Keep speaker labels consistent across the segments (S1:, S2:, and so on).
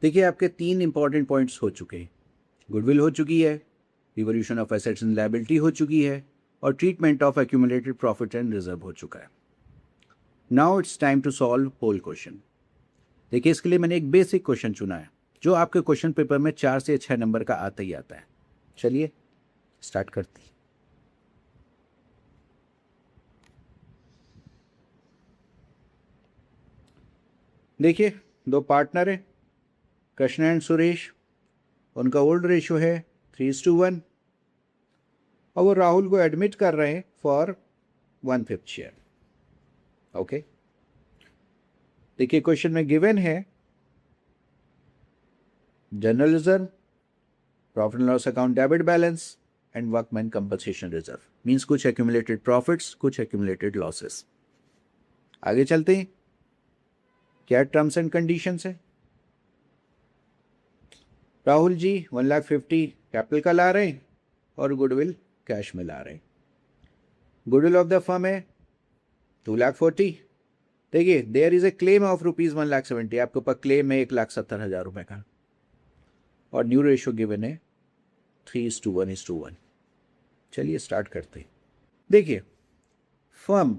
S1: देखिए आपके 3 important points हो चुके हैं। गुडविल हो चुकी है, revolution of assets and liability हो चुकी है और treatment of accumulated profit and reserve हो चुका है। Now it's time to solve whole question. देखिए इसके लिए मैंने एक बेसिक क्वेश्चन चुना है जो आपके क्वेश्चन पेपर में 4 से 6 नंबर का आता ही आता है। चलिए स्टार्ट करते हैं। देखिए 2 पार्टनर है, कृष्णा एंड सुरेश। उनका ओल्ड रेशियो है 3:1 और वो राहुल को एडमिट कर रहे हैं फॉर 1/5 शेयर। ओके, देखिए क्वेश्चन में गिवन है general reserve, profit and loss account debit balance and workman compensation reserve. Means कुछ एक्यूमुलेटेड प्रॉफिट्स, कुछ एक्यूमुलेटेड लॉसेस। आगे चलते हैं, क्या टर्म्स एंड कंडीशंस है। राहुल जी 1,50,000 कैपिटल का ला रहे हैं और गुडविल कैश में ला रहे हैं। गुडविल ऑफ द फर्म है 2,40,000। देखिए there is a claim of ₹1,70,000, आपके ऊपर क्लेम है 1,70,000 रुपये का और न्यू रेशियो गिवन है 3:1:1। चलिए स्टार्ट करते हैं। देखिए फर्म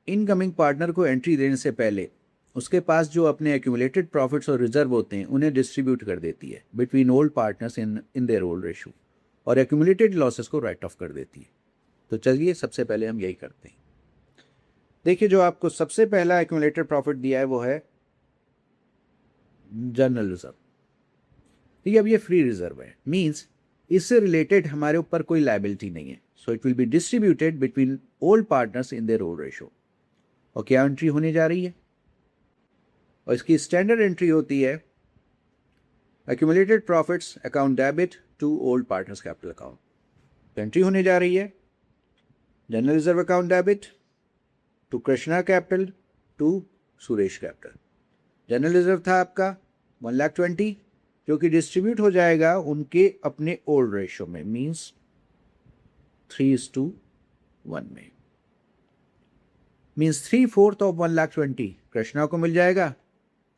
S1: इनकमिंग पार्टनर को एंट्री देने से पहले उसके पास जो अपने एक्यूमुलेटेड प्रॉफिट्स और रिजर्व होते हैं उन्हें डिस्ट्रीब्यूट कर देती है between old partners in their old ratio और एक्यूमुलेटेड लॉसेस को राइट ऑफ कर देती है। तो चलिए सबसे पहले हम यही करते हैं। देखिए जो आपको सबसे पहला एक्यूमुलेटेड प्रॉफिट दिया है वो है जनरल रिजर्व। ठीक है, अब ये फ्री रिजर्व है, मींस इससे रिलेटेड हमारे ऊपर कोई लायबिलिटी नहीं है। So it will be distributed between old partners in their old ratio. और क्या एंट्री होने जा रही है और इसकी स्टैंडर्ड एंट्री होती है accumulated profits account debit to old partners capital account. तो एंट्री होने जा रही है general reserve account debit to Krishna capital to Suresh capital. General reserve था आपका 1,20,000 जो कि डिस्ट्रीब्यूट हो जाएगा उनके अपने ओल्ड रेशियो में, मींस 3:1 में। मींस 3/4 ऑफ 1,20,000 कृष्णा को मिल जाएगा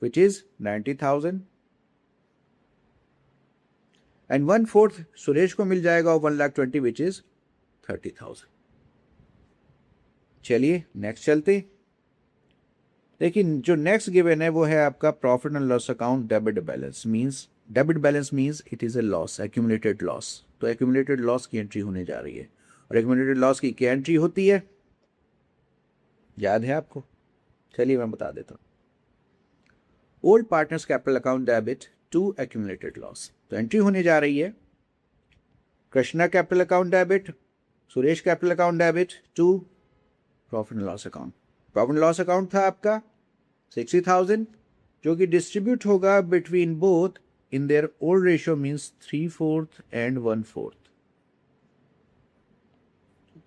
S1: which is 90,000 and 1/4 सुरेश को मिल जाएगा ऑफ 1,20,000 which is 30,000। चलिए नेक्स्ट चलते। लेकिन जो नेक्स्ट गिवन है वो है आपका profit and loss account debit balance. Means it is a loss, accumulated loss. तो एक्यूमुलेटेड लॉस की एंट्री होने जा रही है और एक्यूमुलेटेड लॉस की क्या एंट्री होती है, याद है आपको? चलिए मैं बता देता हूं। Old partners capital account debit to accumulated loss. तो एंट्री होने जा रही है Krishna capital account debit, Suresh capital account debit to profit and loss account. Profit and loss account था आपका 60,000 जो कि डिस्ट्रीब्यूट होगा between both in their old ratio, means 3/4 and 1/4।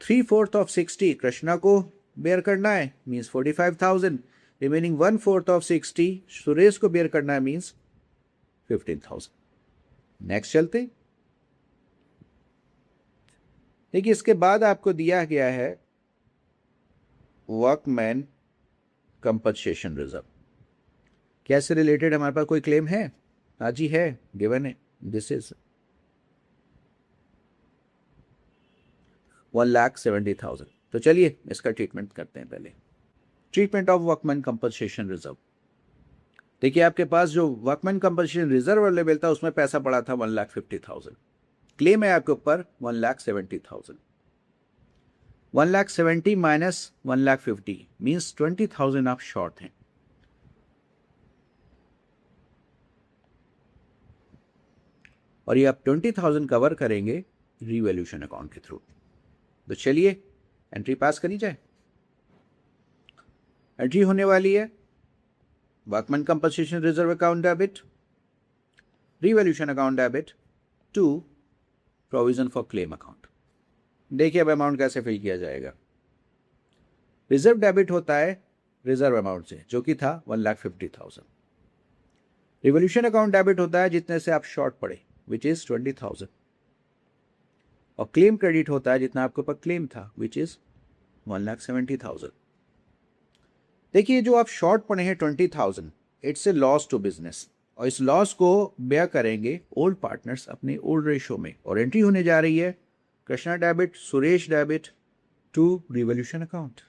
S1: 3/4 of 60 Krishna को बेयर करना है, मींस 45,000। रिमेनिंग 1/4 ऑफ 60 सुरेश को बेयर करना है, मींस 15,000। नेक्स्ट चलते। देखिए इसके बाद आपको दिया गया है वर्कमैन कंपनसेशन रिजर्व। क्या इससे रिलेटेड हमारे पास कोई क्लेम है? हाँ जी है, गिवन है। This is 1,70,000। तो चलिए इसका ट्रीटमेंट करते हैं। पहले treatment of workman compensation reserve. देखिए आपके पास जो वर्कमैन कंपनसेशन रिजर्व अवेलेबल था उसमें पैसा पड़ा था 1,50,000। क्लेम है आपके ऊपर 1,70,000। 1,70,000 माइनस 1,50,000 मीन्स 20,000 आप शॉर्ट हैं। और ये आप 20,000 कवर करेंगे रिवैल्यूएशन अकाउंट के थ्रू। तो चलिए एंट्री पास करी जाए। एंट्री होने वाली है workman compensation reserve account debit, revaluation account debit to provision for claim account. देखिए अब अमाउंट कैसे फिल किया जाएगा। रिजर्व डेबिट होता है रिजर्व अमाउंट से जो कि था 1,50,000। रिवॉल्यूशन अकाउंट डेबिट होता है जितने से आप शॉर्ट पड़े विच इज 20,000। और क्लेम क्रेडिट होता है जितना आपके ऊपर क्लेम था विच इज 1,70,000। देखिए जो आप शॉर्ट पड़े हैं 20,000, it's a loss to business. और इस लॉस को बेयर करेंगे ओल्ड पार्टनर्स अपने ओल्ड रेशो में, और एंट्री होने जा रही है Krishna debit, Suresh debit to revolution account.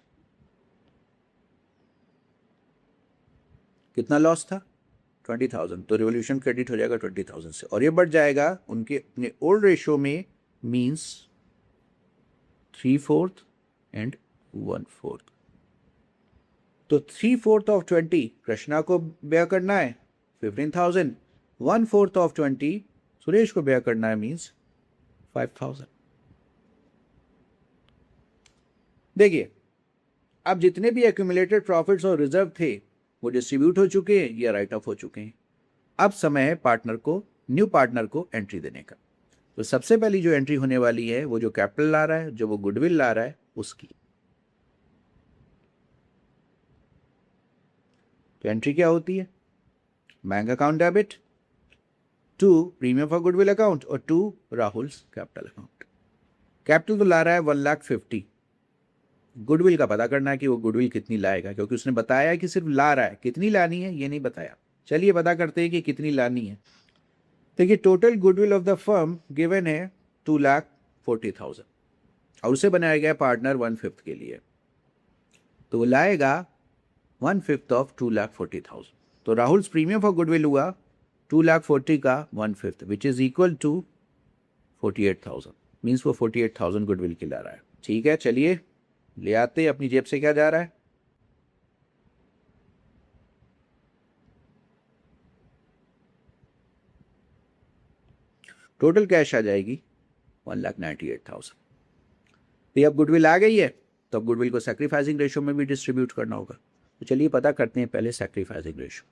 S1: कितना लॉस था? 20,000, तो रिवोल्यूशन क्रेडिट हो जाएगा 20,000 से, और ये बढ़ जाएगा उनके अपने ओल्ड रेशो में, मींस 3/4 एंड 1/4। तो 3/4 ऑफ 20 कृष्णा को बेयर करना है 15,000, 1/4 ऑफ 20 सुरेश को बेयर करना है, मींस 5,000। देखिए, अब जितने भी एक्यूमुलेटेड प्रॉफिट्स और रिजर्व थे वो डिस्ट्रीब्यूट हो चुके हैं या राइट ऑफ हो चुके हैं। अब समय है पार्टनर को, न्यू पार्टनर को एंट्री देने का। तो सबसे पहली जो एंट्री होने वाली है वो जो कैपिटल ला रहा है, जो वो गुडविल ला रहा है, उसकी। तो एंट्री क्या होती है? Bank account debit to premium for goodwill account और to Rahul's capital account. Capital तो ला रहा है 1,50,000। गुडविल का पता करना है कि वो गुडविल कितनी लाएगा, क्योंकि उसने बताया है कि सिर्फ ला रहा है, कितनी लानी है ये नहीं बताया। चलिए पता करते हैं कि कितनी लानी है। देखिए, total goodwill of the firm given है 2,40,000 और उसे बनाया गया पार्टनर 1/5 के लिए, तो वो लाएगा 1/5 ऑफ 2,40,000। तो राहुल्स प्रीमियम फॉर गुडविल हुआ 2,40,000 का 1/5 which is equal to 48,000, means वो 48,000 गुडविल की ला रहा है। ठीक है, चलिए ले आते अपनी जेब से क्या जा रहा है। टोटल कैश आ जाएगी 1,98,000। तो अब गुडविल आ गई है, तो अब गुडविल को सैक्रिफाइसिंग रेशो में भी डिस्ट्रीब्यूट करना होगा। तो चलिए पता करते हैं पहले सैक्रिफाइसिंग रेशो।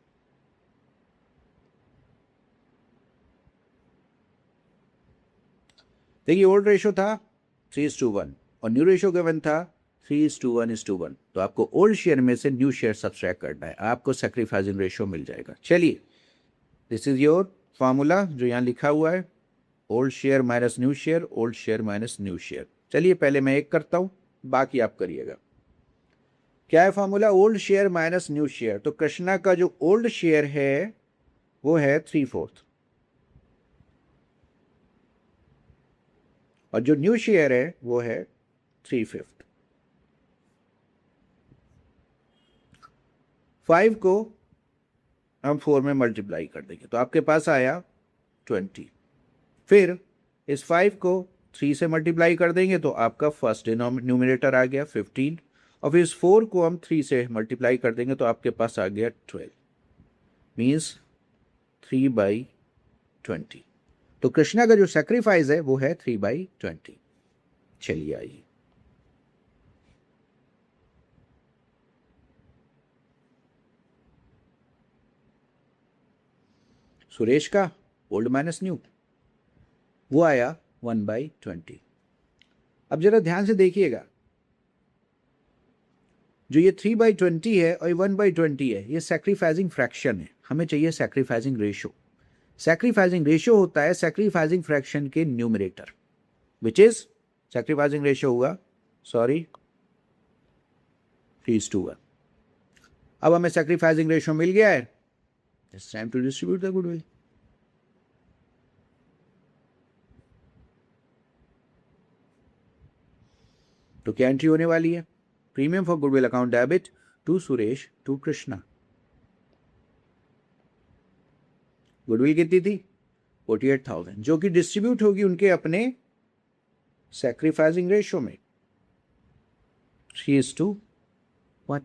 S1: देखिए, ओल्ड रेशो था 3:1 और न्यू रेशो गिवन था 3:1:1। तो आपको ओल्ड शेयर में से न्यू शेयर सब्सट्रैक्ट करना है, आपको सैक्रिफाइसिंग रेशो मिल जाएगा। चलिए, दिस इज योर फॉर्मूला जो यहाँ लिखा हुआ है, old share minus new share, old share minus new share. चलिए पहले मैं एक करता हूं, बाकी आप करिएगा। क्या है formula? Old share minus new share. तो कृष्णा का जो ओल्ड शेयर है वो है 3/4 और जो न्यू शेयर है वो है 3/5। 5 को हम 4 में मल्टीप्लाई कर देंगे तो आपके पास आया 20। फिर इस 5 को 3 से मल्टीप्लाई कर देंगे तो आपका फर्स्ट न्यूमिनेटर आ गया 15, और फिर इस 4 को हम 3 से मल्टीप्लाई कर देंगे तो आपके पास आ गया 12, मीन्स 3/20। तो कृष्णा का जो सेक्रीफाइस है वो है 3/20। चलिए आइए, सुरेश का ओल्ड माइनस न्यू वो आया 1/20। अब जरा ध्यान से देखिएगा, जो ये 3/20 है और 1/20 है, ये सैक्रिफाइसिंग फ्रैक्शन है। हमें चाहिए सैक्रिफाइसिंग रेशो। सैक्रिफाइसिंग रेशो होता है सैक्रिफाइसिंग फ्रैक्शन के numerator, which is sacrificing ratio हुआ 3:1। अब हमें सैक्रिफाइसिंग रेशो मिल गया है, it's time to distribute the goodwill. तो क्या एंट्री होने वाली है? Premium for goodwill account debit to Suresh to Krishna. Goodwill कितनी थी? 48,000, जो कि डिस्ट्रीब्यूट होगी उनके अपने सैक्रिफाइसिंग रेशो में 3:1।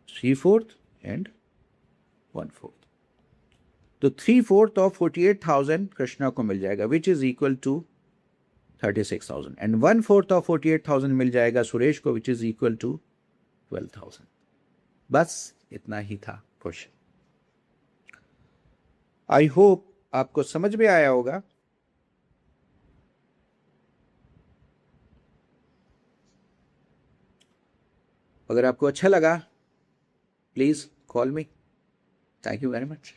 S1: 3/4 एंड 1/4। तो 3/4 ऑफ 48,000 कृष्णा को मिल जाएगा, which is equal to 36,000, and 1/4 of 48,000 मिल जाएगा सुरेश को, विच इज इक्वल टू 12,000। बस इतना ही था क्वेश्चन। आई होप आपको समझ में आया होगा। अगर आपको अच्छा लगा, please call me. Thank you very much.